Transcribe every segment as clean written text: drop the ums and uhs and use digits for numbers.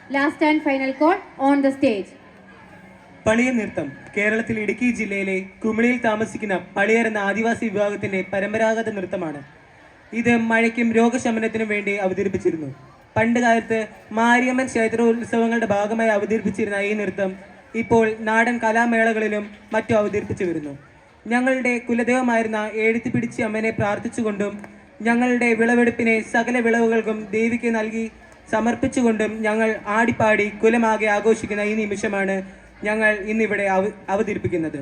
Last and final call on the stage. പളിയ നൃത്തം കേരളത്തിൽ ഇടുക്കി ജില്ലയിലെ കുമിളിയിൽ താമസിക്കുന്ന പളിയർ എന്ന ആദിവാസി വിഭാഗത്തിന്റെ പരമ്പരാഗത നൃത്തമാണ്. ഇത് മഴയ്ക്കും രോഗശമനത്തിനും വേണ്ടി അവതരിപ്പിച്ചിരുന്നു. പണ്ട് കാലത്ത് മാരിയമ്മൻ ക്ഷേത്രോത്സവങ്ങളുടെ ഭാഗമായി അവതരിപ്പിച്ചിരുന്ന ഈ നൃത്തം ഇപ്പോൾ നാടൻ കലാമേളകളിലും മറ്റും അവതരിപ്പിച്ചു വരുന്നു. ഞങ്ങളുടെ കുലദൈവമായിരുന്ന എഴുത്തിപ്പിടിച്ചി അമ്മനെ പ്രാർത്ഥിച്ചുകൊണ്ടും ഞങ്ങളുടെ വിളവെടുപ്പിനെ സകല വിളവുകൾക്കും ദേവിക്ക് നൽകി സമർപ്പിച്ചുകൊണ്ടും ഞങ്ങൾ ആടിപ്പാടി കുലമാകെ ആഘോഷിക്കുന്ന ഈ നിമിഷമാണ് ഞങ്ങൾ ഇന്നിവിടെ അവതരിപ്പിക്കുന്നത്.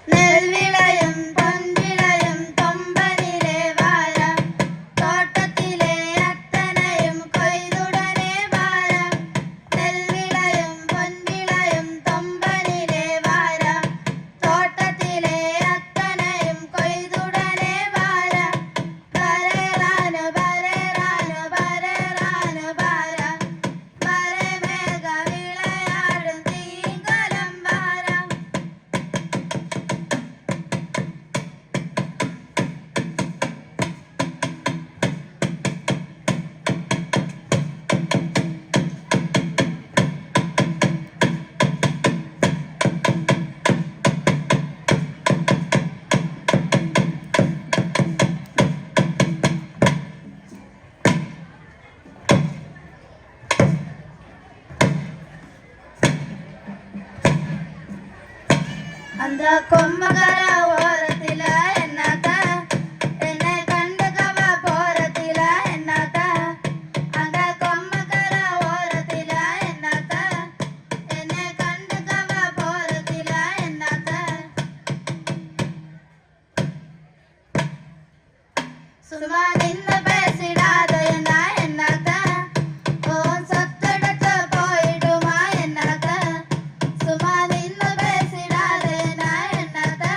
നെൽവിളയും പൊൻവിളയും കൊമ്പനിലെ വാഴ തോട്ടത്തിലെ അത്തനയും കൊയ്തുടനെ വാഴ നെൽവിളയും പൊൻവിളയും കൊമ്പനിലെ വാഴ തോട്ടത്തിലെ അത്തനയും കൊയ്തുടനെ വാഴ വരേറാന് വരേറാന് വരേറാന് വാഴ വരമേഘ വിളയാടും തീങ്കലം വാഴ அந்த கொம்மகர ஓரத்தில என்னாத்த என்னை கண்டுக்கவ போறத்தில என்னாத்த அந்த கொம்மகர ஓரத்தில என்னாத்த என்னை கண்டுக்கவ போறத்தில என்னாத்த சும்மா நின்னு பேசிடாத என்ன என்னாத்த உன் சொத்தெடுத்து போயிடுமா என்னாத்த சும்மா நின்னு பேசிடாத என்ன என்னாத்த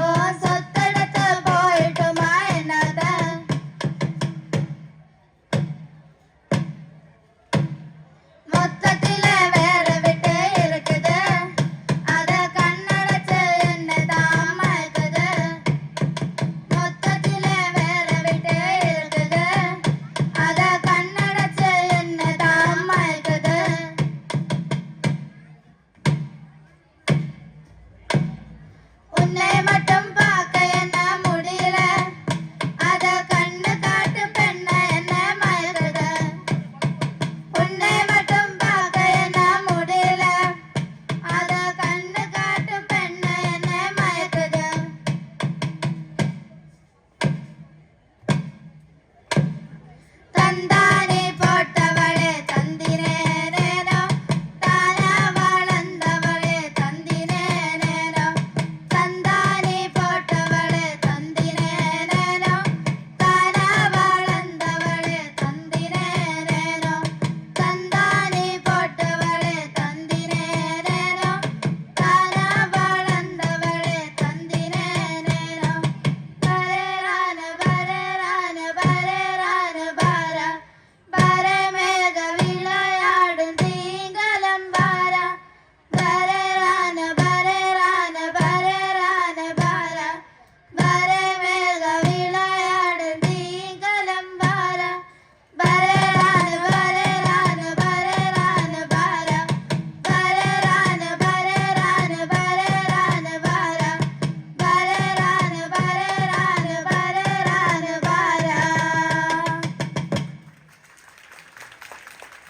உன் சொத்தெடுத்து போயிடுமா என்னாத்த மொத்தத்தில வேற விட்டு இருக்குது அத கண்ணடைச்சு என்னதான் மயக்குது மொத்தத்தில வேற விட்டு இருக்குது அத கண்ணடைச்சு என்னதான் மயக்குது உன்னை